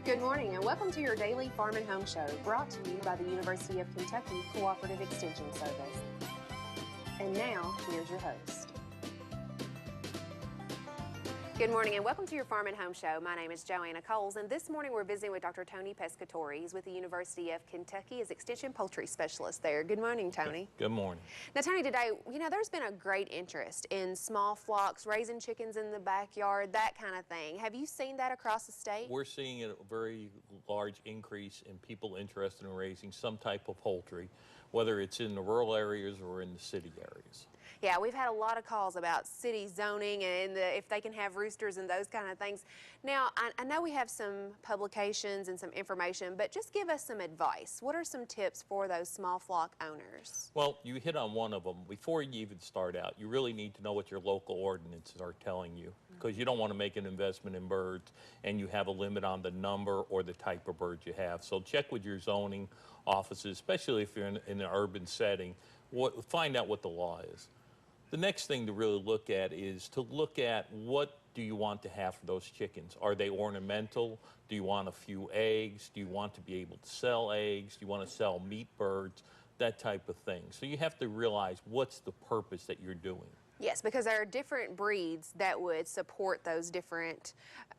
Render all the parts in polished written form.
Good morning and welcome to your daily Farm and Home Show, brought to you by the University of Kentucky Cooperative Extension Service. And now, here's your host. Good morning and welcome to your Farm and Home Show. My name is Joanna Coles, and this morning we're visiting with Dr. Tony Pescatore. He's with the University of Kentucky as Extension Poultry Specialist there. Good morning, Tony. Good morning. Now, Tony, today, there's been a great interest in small flocks, raising chickens in the backyard, that kind of thing. Have you seen that across the state? We're seeing a very large increase in people interested in raising some type of poultry, whether it's in the rural areas or in the city areas. Yeah, we've had a lot of calls about city zoning and if they can have roosters and those kind of things. Now, I know we have some publications and some information, but just give us some advice. What are some tips for those small flock owners? Well, you hit on one of them. Before you even start out, you really need to know what your local ordinances are telling you, because you don't want to make an investment in birds and you have a limit on the number or the type of birds you have. So check with your zoning offices, especially if you're in an urban setting. Find out what the law is. The next thing to really look at is to look at what do you want to have for those chickens. Are they ornamental? Do you want a few eggs? Do you want to be able to sell eggs? Do you want to sell meat birds? That type of thing. So you have to realize what's the purpose that you're doing. Yes, because there are different breeds that would support those different,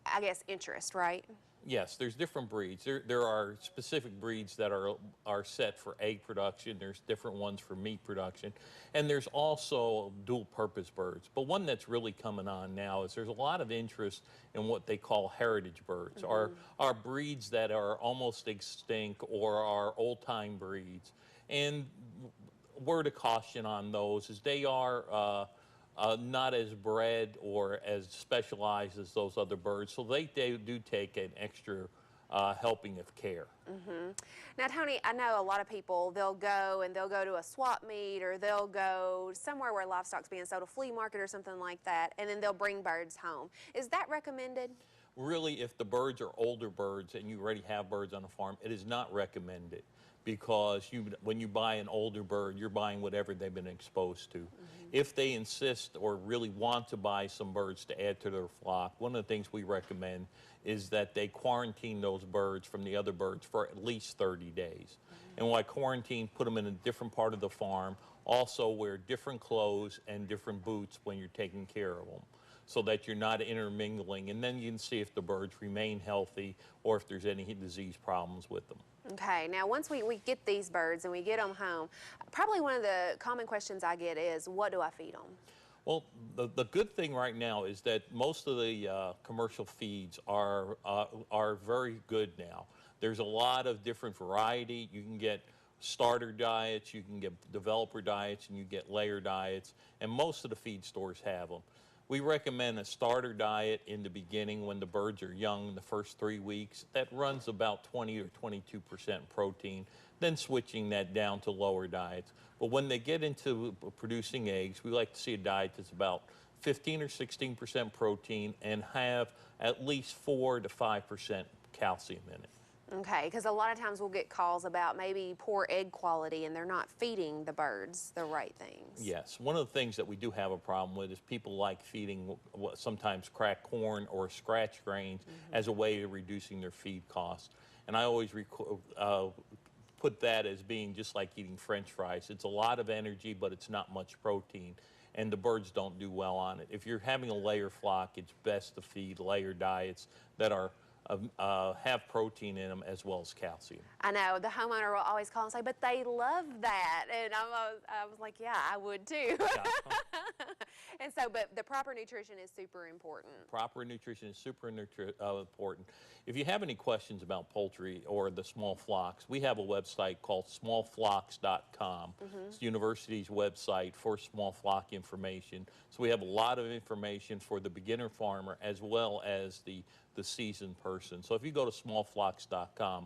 I guess, interests, right? Yes, there's different breeds. There are specific breeds that are set for egg production. There's different ones for meat production. And there's also dual-purpose birds. But one that's really coming on now is there's a lot of interest in what they call heritage birds, are breeds that are almost extinct or are old-time breeds. And word of caution on those is they are not as bred or as specialized as those other birds, so they do take an extra helping of care. Now, Tony, I know a lot of people, they'll go to a swap meet, or they'll go somewhere where livestock's being sold, a flea market or something like that, and then they'll bring birds home. Is that recommended? Really, if the birds are older birds and you already have birds on the farm, it is not recommended, because when you buy an older bird, you're buying whatever they've been exposed to. If they insist or really want to buy some birds to add to their flock, one of the things we recommend is that they quarantine those birds from the other birds for at least 30 days. And while quarantine, put them in a different part of the farm. Also wear different clothes and different boots when you're taking care of them, so that you're not intermingling, and then you can see if the birds remain healthy or if there's any disease problems with them. Okay, now once we get these birds and we get them home, probably one of the common questions I get is, what do I feed them? Well, the good thing right now is that most of the commercial feeds are very good now. There's a lot of different variety. You can get starter diets, you can get developer diets, and you get layer diets, and most of the feed stores have them. We recommend a starter diet in the beginning when the birds are young, the first 3 weeks. That runs about 20 or 22% protein, then switching that down to lower diets. But when they get into producing eggs, we like to see a diet that's about 15 or 16% protein and have at least 4 to 5% calcium in it. Okay, because a lot of times we'll get calls about maybe poor egg quality and they're not feeding the birds the right things. Yes, one of the things that we do have a problem with is people like feeding sometimes cracked corn or scratch grains as a way of reducing their feed costs. And I always put that as being just like eating French fries. It's a lot of energy, but it's not much protein, and the birds don't do well on it. If you're having a layer flock, it's best to feed layer diets that are have protein in them as well as calcium. I know, the homeowner will always call and say, but they love that. And I was like, yeah, I would too. And so, but the proper nutrition is super important. Proper nutrition is super important. If you have any questions about poultry or the small flocks, we have a website called smallflocks.com. It's the university's website for small flock information. So we have a lot of information for the beginner farmer as well as the seasoned person. So if you go to smallflocks.com,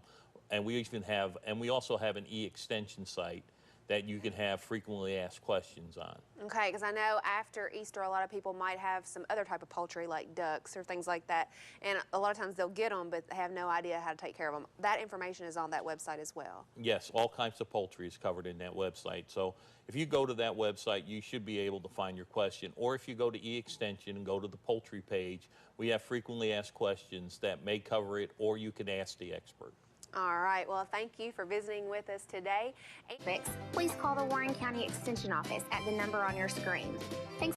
and we also have an e-extension site that you can have frequently asked questions on. Okay, because I know after Easter, a lot of people might have some other type of poultry like ducks or things like that. And a lot of times they'll get them, but they have no idea how to take care of them. That information is on that website as well. Yes, all kinds of poultry is covered in that website. So if you go to that website, you should be able to find your question. Or if you go to eXtension and go to the poultry page, we have frequently asked questions that may cover it, or you can ask the expert. All right. Well, thank you for visiting with us today. Please call the Warren County Extension Office at the number on your screen. Thanks.